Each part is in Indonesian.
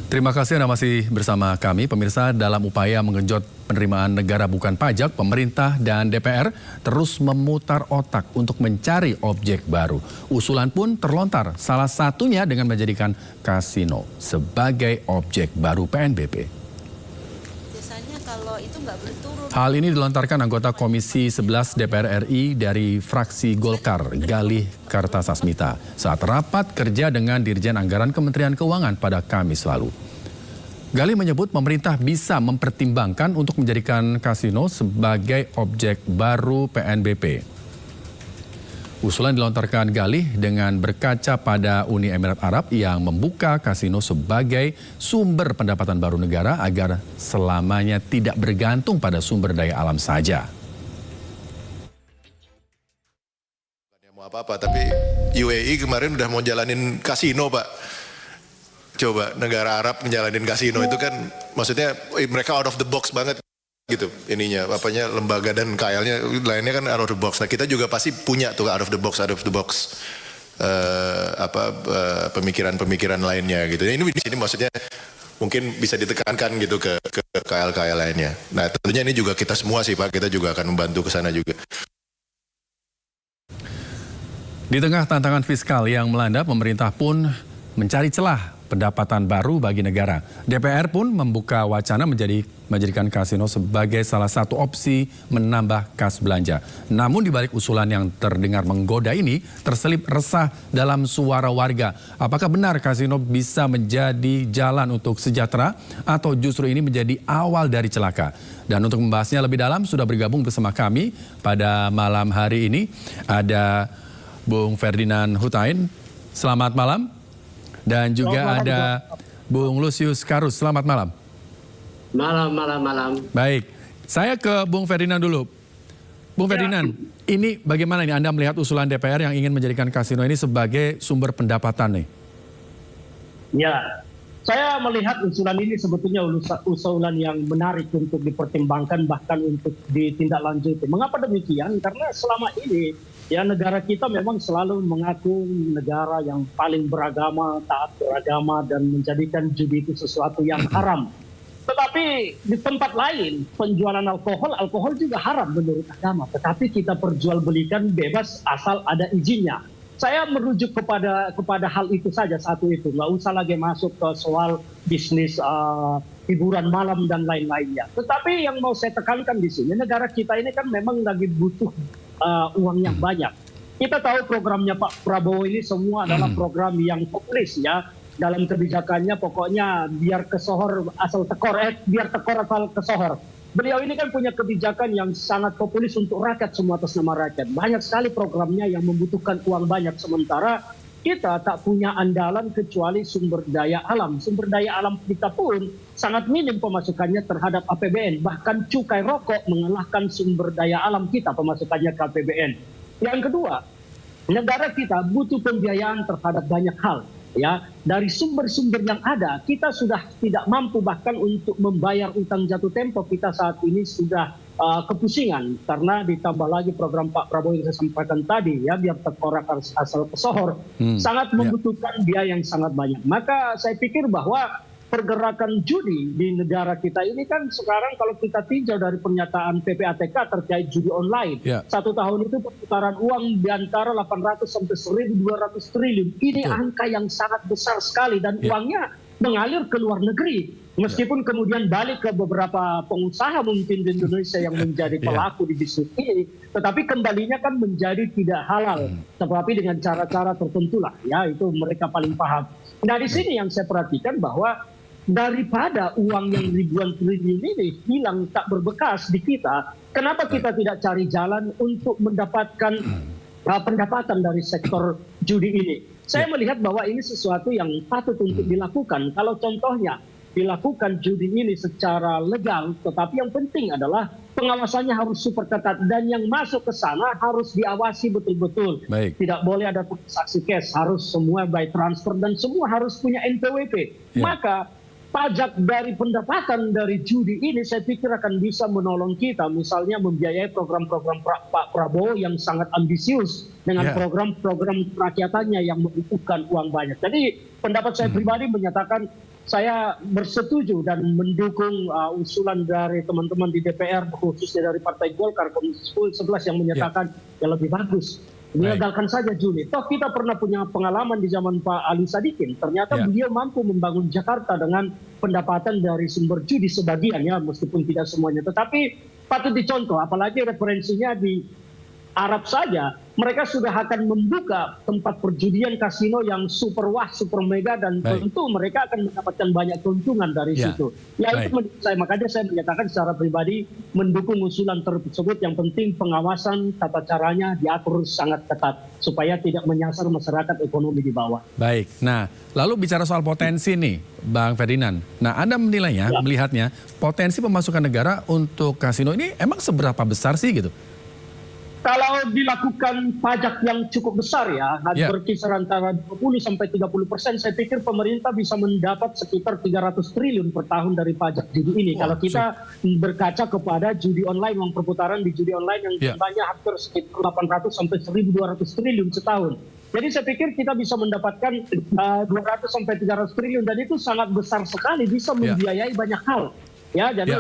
Terima kasih Anda masih bersama kami. Pemirsa, dalam upaya mengenjot penerimaan negara bukan pajak, pemerintah dan DPR terus memutar otak untuk mencari objek baru. Usulan pun terlontar, salah satunya dengan menjadikan kasino sebagai objek baru PNBP. Kalau itu nggak berturut. Hal ini dilontarkan anggota Komisi 11 DPR RI dari fraksi Golkar, Galih Kartasasmita, saat rapat kerja dengan Dirjen Anggaran Kementerian Keuangan pada Kamis lalu. Galih menyebut pemerintah bisa mempertimbangkan untuk menjadikan kasino sebagai objek baru PNBP. Usulan dilontarkan Galih dengan berkaca pada Uni Emirat Arab yang membuka kasino sebagai sumber pendapatan baru negara agar selamanya tidak bergantung pada sumber daya alam saja. Mau apa-apa, tapi UAE kemarin udah mau jalanin kasino, Pak. Coba negara Arab menjalanin kasino itu kan maksudnya mereka out of the box banget. Gitu ininya apanya lembaga dan KL-nya lainnya kan out of the box. Nah kita juga pasti punya tuh out of the box pemikiran-pemikiran lainnya gitu. Ini di sini maksudnya mungkin bisa ditekankan gitu ke KL-KL lainnya. Nah tentunya ini juga kita semua sih Pak, kita juga akan membantu ke sana juga. Di tengah tantangan fiskal yang melanda, pemerintah pun mencari celah pendapatan baru bagi negara. DPR pun membuka wacana menjadikan kasino sebagai salah satu opsi menambah kas belanja. Namun di balik usulan yang terdengar menggoda ini, terselip resah dalam suara warga. Apakah benar kasino bisa menjadi jalan untuk sejahtera atau justru ini menjadi awal dari celaka? Dan untuk membahasnya lebih dalam sudah bergabung bersama kami pada malam hari ini ada Bung Ferdinand Hutain. Selamat malam. Dan juga ada Bung Lusius Karus. Selamat malam. Malam. Baik, saya ke Bung Ferdinand dulu. Bung Ferdinand, ini bagaimana nih Anda melihat usulan DPR yang ingin menjadikan kasino ini sebagai sumber pendapatan nih? Ya, saya melihat usulan ini sebetulnya usulan yang menarik untuk dipertimbangkan bahkan untuk ditindaklanjuti. Mengapa demikian? Karena selama ini ya negara kita memang selalu mengaku negara yang paling beragama, taat beragama dan menjadikan judi itu sesuatu yang haram. Tetapi di tempat lain penjualan alkohol juga haram menurut agama. Tetapi kita perjualbelikan bebas asal ada izinnya. Saya merujuk kepada hal itu saja satu itu. Nggak usah lagi masuk ke soal bisnis hiburan malam dan lain-lainnya. Tetapi yang mau saya tekankan di sini, negara kita ini kan memang lagi butuh uang yang banyak. Kita tahu programnya Pak Prabowo ini semua adalah program yang populis ya. Dalam kebijakannya pokoknya biar kesohor asal tekor, biar tekor asal kesohor. Beliau ini kan punya kebijakan yang sangat populis untuk rakyat semua atas nama rakyat. Banyak sekali programnya yang membutuhkan uang banyak. Sementara kita tak punya andalan kecuali sumber daya alam. Sumber daya alam kita pun sangat minim pemasukannya terhadap APBN. Bahkan cukai rokok mengalahkan sumber daya alam kita pemasukannya ke APBN. Yang kedua, negara kita butuh pembiayaan terhadap banyak hal. Ya, dari sumber-sumber yang ada, kita sudah tidak mampu bahkan untuk membayar utang jatuh tempo kita saat ini sudah kepusingan karena ditambah lagi program Pak Prabowo yang saya sampaikan tadi ya biar terkorak asal pesohor sangat membutuhkan biaya yang sangat banyak. Maka saya pikir bahwa pergerakan judi di negara kita ini kan sekarang kalau kita tinjau dari pernyataan PPATK terkait judi online, satu tahun itu perputaran uang di antara 800 sampai 1.200 triliun. Ini angka yang sangat besar sekali dan uangnya mengalir ke luar negeri. Meskipun kemudian balik ke beberapa pengusaha mungkin di Indonesia yang menjadi pelaku di bisnis ini, tetapi kembalinya kan menjadi tidak halal, tetapi dengan cara-cara tertentu lah, ya itu mereka paling paham. Nah di sini yang saya perhatikan bahwa daripada uang yang ribuan triliun ini hilang tak berbekas di kita, kenapa kita tidak cari jalan untuk mendapatkan pendapatan dari sektor judi ini? Saya melihat bahwa ini sesuatu yang patut untuk dilakukan. Kalau contohnya dilakukan judi ini secara legal, tetapi yang penting adalah pengawasannya harus super ketat dan yang masuk ke sana harus diawasi betul-betul. Tidak boleh ada transaksi cash, harus semua by transfer dan semua harus punya NPWP. Maka pajak dari pendapatan dari judi ini saya pikir akan bisa menolong kita, misalnya membiayai program-program Pak Prabowo yang sangat ambisius dengan program-program kerakyatannya yang membutuhkan uang banyak. Jadi pendapat saya pribadi menyatakan saya bersetuju dan mendukung usulan dari teman-teman di DPR, khususnya dari Partai Golkar, Komisi 11 yang menyatakan yang lebih bagus. Dilegalkan saja Judi. Toh kita pernah punya pengalaman di zaman Pak Ali Sadikin. Ternyata beliau mampu membangun Jakarta dengan pendapatan dari sumber judi sebagian ya, meskipun tidak semuanya. Tetapi patut dicontoh, apalagi referensinya di Arab saja, mereka sudah akan membuka tempat perjudian kasino yang super wah, super mega, dan tentu mereka akan mendapatkan banyak keuntungan dari situ. Ya itu menurut saya, makanya saya menyatakan secara pribadi mendukung usulan tersebut. Yang penting pengawasan tata caranya diatur sangat ketat supaya tidak menyasar masyarakat ekonomi di bawah. Baik, nah lalu bicara soal potensi nih Bang Ferdinand. Nah Anda menilainya, melihatnya potensi pemasukan negara untuk kasino ini emang seberapa besar sih gitu? Kalau dilakukan pajak yang cukup besar ya, berkisar antara 20-30%, saya pikir pemerintah bisa mendapat sekitar 300 triliun per tahun dari pajak judi ini. Kalau kita berkaca kepada judi online, uang perputaran di judi online yang jumlahnya hampir sekitar 800 sampai 1.200 triliun setahun. Jadi saya pikir kita bisa mendapatkan 200 sampai 300 triliun, dan itu sangat besar sekali, bisa membiayai banyak hal. Ya, jadi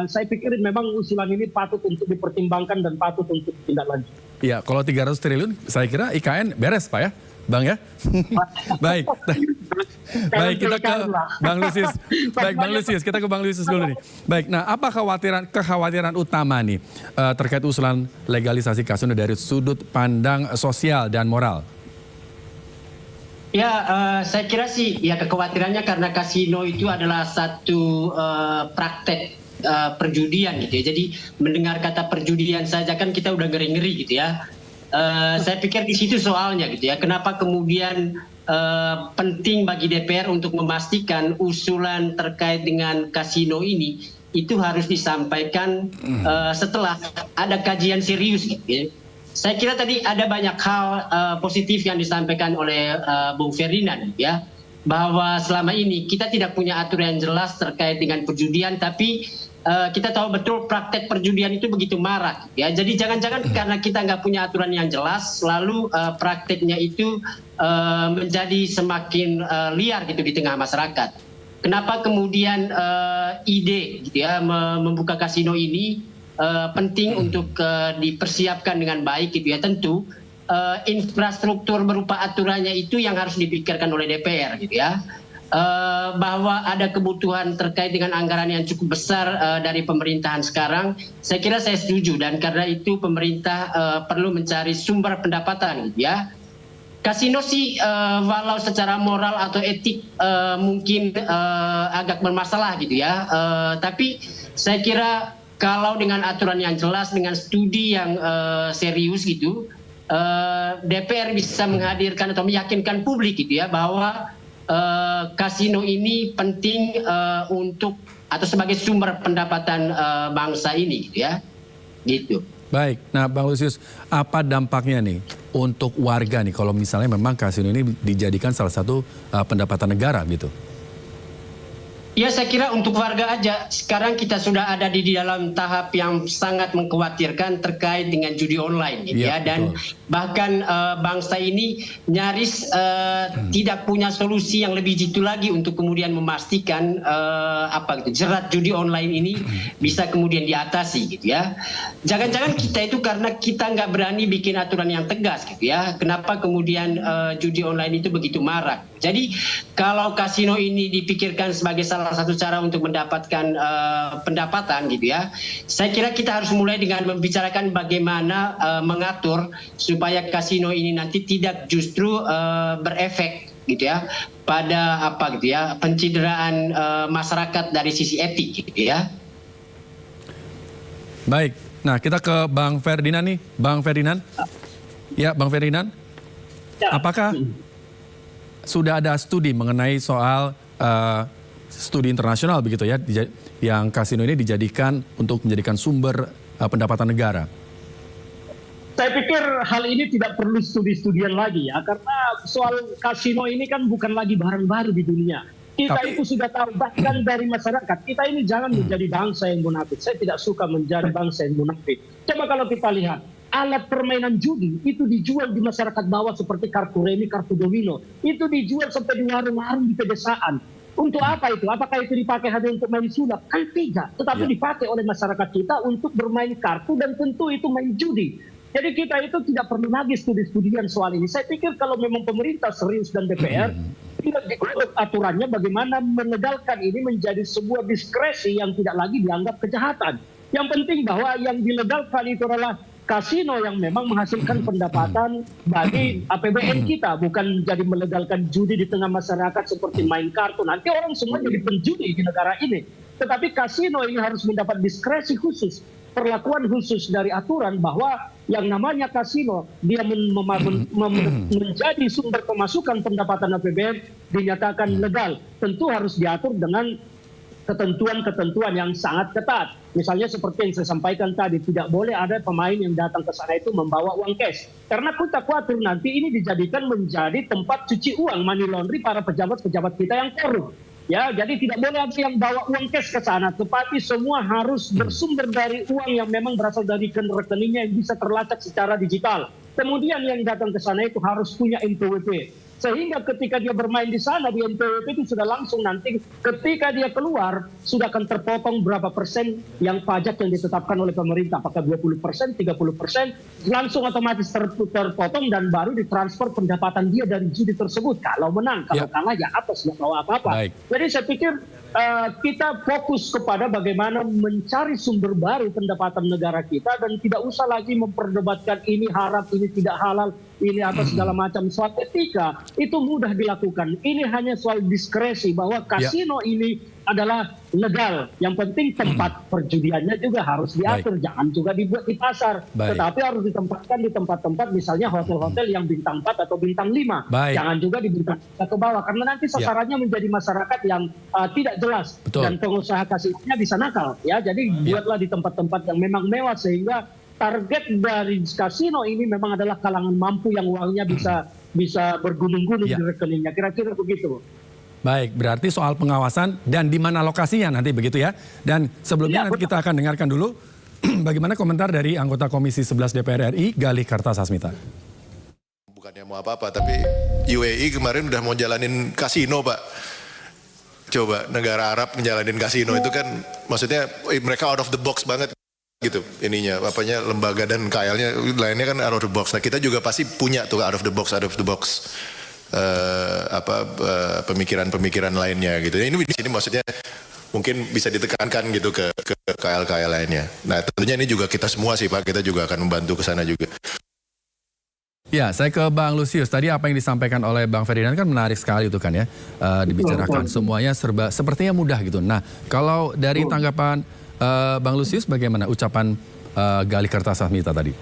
saya pikir memang usulan ini patut untuk dipertimbangkan dan patut untuk ditindaklanjuti. Iya, kalau 300 triliun saya kira IKN beres Pak ya, Bang ya. Baik. Baik, kita ke Bang Lusius. Baik, Bang Lusius, kita ke Bang Lusius dulu nih. Baik, nah apa kekhawatiran utama nih terkait usulan legalisasi kasino dari sudut pandang sosial dan moral? Ya, saya kira sih ya kekhawatirannya karena kasino itu adalah satu praktek perjudian gitu ya. Jadi mendengar kata perjudian saja kan kita udah ngeri-ngeri gitu ya. Saya pikir di situ soalnya gitu ya. Kenapa kemudian penting bagi DPR untuk memastikan usulan terkait dengan kasino ini itu harus disampaikan setelah ada kajian serius gitu ya. Saya kira tadi ada banyak hal positif yang disampaikan oleh Bung Ferdinand ya, bahwa selama ini kita tidak punya aturan yang jelas terkait dengan perjudian, tapi kita tahu betul praktek perjudian itu begitu marak ya. Jadi jangan-jangan karena kita nggak punya aturan yang jelas, lalu prakteknya itu menjadi semakin liar gitu di tengah masyarakat. Kenapa kemudian ide gitu ya membuka kasino ini penting untuk dipersiapkan dengan baik gitu ya. Tentu infrastruktur berupa aturannya itu yang harus dipikirkan oleh DPR gitu ya. Bahwa ada kebutuhan terkait dengan anggaran yang cukup besar dari pemerintahan sekarang, saya kira saya setuju, dan karena itu pemerintah perlu mencari sumber pendapatan gitu ya. Kasino sih walau secara moral atau etik mungkin agak bermasalah gitu ya, tapi saya kira kalau dengan aturan yang jelas, dengan studi yang serius gitu, DPR bisa menghadirkan atau meyakinkan publik gitu ya bahwa kasino ini penting untuk atau sebagai sumber pendapatan bangsa ini gitu ya. Gitu. Baik, nah Bang Lusius, apa dampaknya nih untuk warga nih kalau misalnya memang kasino ini dijadikan salah satu pendapatan negara gitu? Ya, saya kira untuk warga aja. Sekarang kita sudah ada di dalam tahap yang sangat mengkhawatirkan terkait dengan judi online gitu ya. Dan bahkan bangsa ini nyaris tidak punya solusi yang lebih jitu lagi untuk kemudian memastikan jerat judi online ini bisa kemudian diatasi gitu ya. Jangan-jangan kita itu karena kita nggak berani bikin aturan yang tegas gitu ya. Kenapa kemudian judi online itu begitu marak? Jadi kalau kasino ini dipikirkan sebagai salah satu cara untuk mendapatkan pendapatan gitu ya, saya kira kita harus mulai dengan membicarakan bagaimana mengatur supaya kasino ini nanti tidak justru berefek gitu ya pada pencideraan masyarakat dari sisi etik gitu ya. Baik, nah kita ke Bang Ferdinand nih, Bang Ferdinand. Ya, Bang Ferdinand. Apakah sudah ada studi mengenai soal studi internasional begitu ya, yang kasino ini dijadikan untuk menjadikan sumber pendapatan negara? Saya pikir hal ini tidak perlu studi-studian lagi ya, karena soal kasino ini kan bukan lagi barang baru di dunia. Kita itu sudah tahu, bahkan dari masyarakat. Kita ini jangan menjadi bangsa yang munafik. Saya tidak suka menjadi bangsa yang munafik. Coba kalau kita lihat, alat permainan judi itu dijual di masyarakat bawah seperti kartu remi, kartu domino. Itu dijual sampai di warung-warung di pedesaan. Untuk apa itu? Apakah itu dipakai hanya untuk main sulap? Kan tidak, tetapi dipakai oleh masyarakat kita untuk bermain kartu dan tentu itu main judi. Jadi kita itu tidak perlu lagi studi-studian soal ini. Saya pikir kalau memang pemerintah serius dan DPR, tidak digodok aturannya bagaimana melegalkan ini menjadi sebuah diskresi yang tidak lagi dianggap kejahatan. Yang penting bahwa yang dilegalkan itu adalah kasino yang memang menghasilkan pendapatan bagi APBN kita, bukan jadi melegalkan judi di tengah masyarakat seperti main kartu. Nanti orang semua jadi penjudi di negara ini. Tetapi kasino ini harus mendapat diskresi khusus, perlakuan khusus dari aturan bahwa yang namanya kasino dia menjadi sumber pemasukan pendapatan APBN dinyatakan legal. Tentu harus diatur dengan ketentuan-ketentuan yang sangat ketat. Misalnya seperti yang saya sampaikan tadi, tidak boleh ada pemain yang datang ke sana itu membawa uang cash. Karena kita khawatir nanti ini dijadikan menjadi tempat cuci uang, money laundry para pejabat-pejabat kita yang korup. Ya, jadi tidak boleh ada yang bawa uang cash ke sana, tetapi semua harus bersumber dari uang yang memang berasal dari rekeningnya yang bisa terlacak secara digital. Kemudian yang datang ke sana itu harus punya NPWP. Sehingga ketika dia bermain di sana, di NPWP itu sudah langsung nanti ketika dia keluar, sudah akan terpotong berapa persen yang pajak yang ditetapkan oleh pemerintah. Apakah 20%, 30%, langsung otomatis terpotong dan baru ditransfer pendapatan dia dari judi tersebut. Kalau menang, kalau kalah ya atas, nggak tahu apa-apa. Jadi saya pikir kita fokus kepada bagaimana mencari sumber baru pendapatan negara kita dan tidak usah lagi memperdebatkan ini haram, ini tidak halal, ini apa segala macam. Soal etika itu mudah dilakukan. Ini hanya soal diskresi bahwa kasino ini adalah legal. Yang penting tempat perjudiannya juga harus diatur. Jangan juga dibuat di pasar. Tetapi harus ditempatkan di tempat-tempat misalnya hotel-hotel yang bintang 4 atau bintang 5. Jangan juga di bintang 3 ke bawah. Karena nanti sasarannya menjadi masyarakat yang tidak jelas. Dan pengusaha kasinonya bisa nakal. Ya, jadi buatlah di tempat-tempat yang memang mewah sehingga target dari kasino ini memang adalah kalangan mampu yang uangnya bisa bergunung-gunung di rekeningnya. Kira-kira begitu. Baik, berarti soal pengawasan dan di mana lokasinya nanti begitu ya. Dan sebelumnya nanti kita akan dengarkan dulu bagaimana komentar dari anggota Komisi 11 DPR RI, Galih Kartasasmita. Bukannya mau apa-apa, tapi UAE kemarin udah mau jalanin kasino, Pak. Coba negara Arab menjalanin kasino itu kan maksudnya mereka out of the box banget gitu ininya, apanya lembaga dan KL-nya lainnya kan out of the box. Nah kita juga pasti punya tuh out of the box pemikiran-pemikiran lainnya gitu. Ini di sini maksudnya mungkin bisa ditekankan gitu ke KL-KL lainnya. Nah tentunya ini juga kita semua sih Pak, kita juga akan membantu ke sana juga. Ya, saya ke Bang Lusius. Tadi apa yang disampaikan oleh Bang Ferdinand kan menarik sekali itu kan ya, dibicarakan. Semuanya sepertinya mudah gitu. Nah, kalau dari tanggapan Bang Lusius bagaimana ucapan Galih Kartasasmita tadi?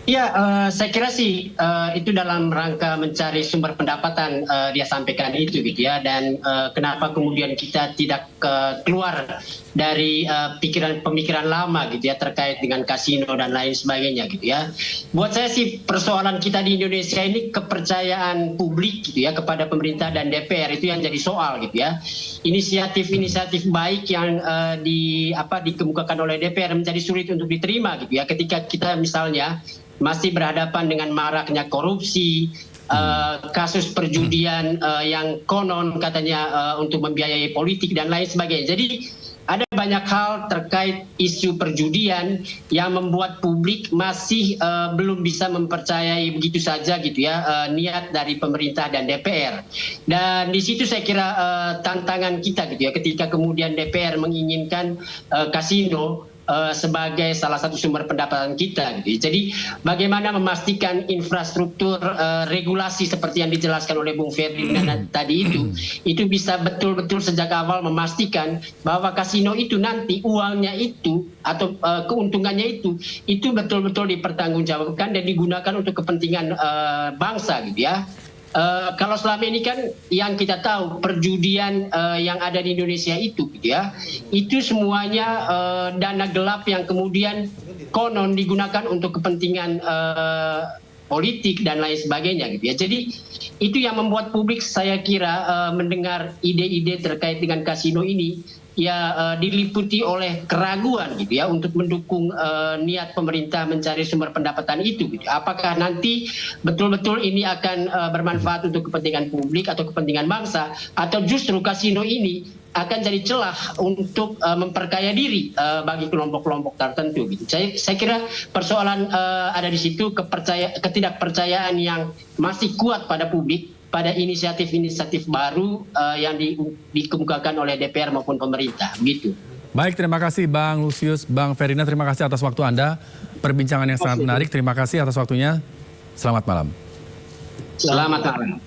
Ya, saya kira sih itu dalam rangka mencari sumber pendapatan dia sampaikan itu gitu ya. Dan kenapa kemudian kita tidak keluar dari pemikiran lama gitu ya terkait dengan kasino dan lain sebagainya gitu ya. Buat saya sih persoalan kita di Indonesia ini kepercayaan publik gitu ya kepada pemerintah dan DPR itu yang jadi soal gitu ya. Inisiatif-inisiatif baik yang dikemukakan oleh DPR menjadi sulit untuk diterima gitu ya ketika kita misalnya masih berhadapan dengan maraknya korupsi, kasus perjudian yang konon katanya untuk membiayai politik dan lain sebagainya. Jadi ada banyak hal terkait isu perjudian yang membuat publik masih belum bisa mempercayai begitu saja gitu ya niat dari pemerintah dan DPR. Dan di situ saya kira tantangan kita gitu ya ketika kemudian DPR menginginkan kasino sebagai salah satu sumber pendapatan kita gitu. Jadi bagaimana memastikan infrastruktur regulasi seperti yang dijelaskan oleh Bung Ferdinand tadi itu bisa betul-betul sejak awal memastikan bahwa kasino itu nanti uangnya itu atau keuntungannya itu betul-betul dipertanggungjawabkan dan digunakan untuk kepentingan bangsa gitu ya. Kalau selama ini kan yang kita tahu perjudian yang ada di Indonesia itu gitu ya, itu semuanya dana gelap yang kemudian konon digunakan untuk kepentingan politik dan lain sebagainya gitu ya. Jadi itu yang membuat publik saya kira mendengar ide-ide terkait dengan kasino ini diliputi oleh keraguan gitu ya untuk mendukung niat pemerintah mencari sumber pendapatan itu gitu. Apakah nanti betul-betul ini akan bermanfaat untuk kepentingan publik atau kepentingan bangsa, atau justru kasino ini akan jadi celah untuk memperkaya diri bagi kelompok-kelompok tertentu gitu. Saya kira persoalan ada di situ, ketidakpercayaan yang masih kuat pada publik pada inisiatif-inisiatif baru yang dikemukakan oleh DPR maupun pemerintah, begitu. Baik, terima kasih Bang Lusius, Bang Ferdinand, terima kasih atas waktu Anda. Perbincangan yang sangat menarik, terima kasih atas waktunya. Selamat malam. Selamat malam.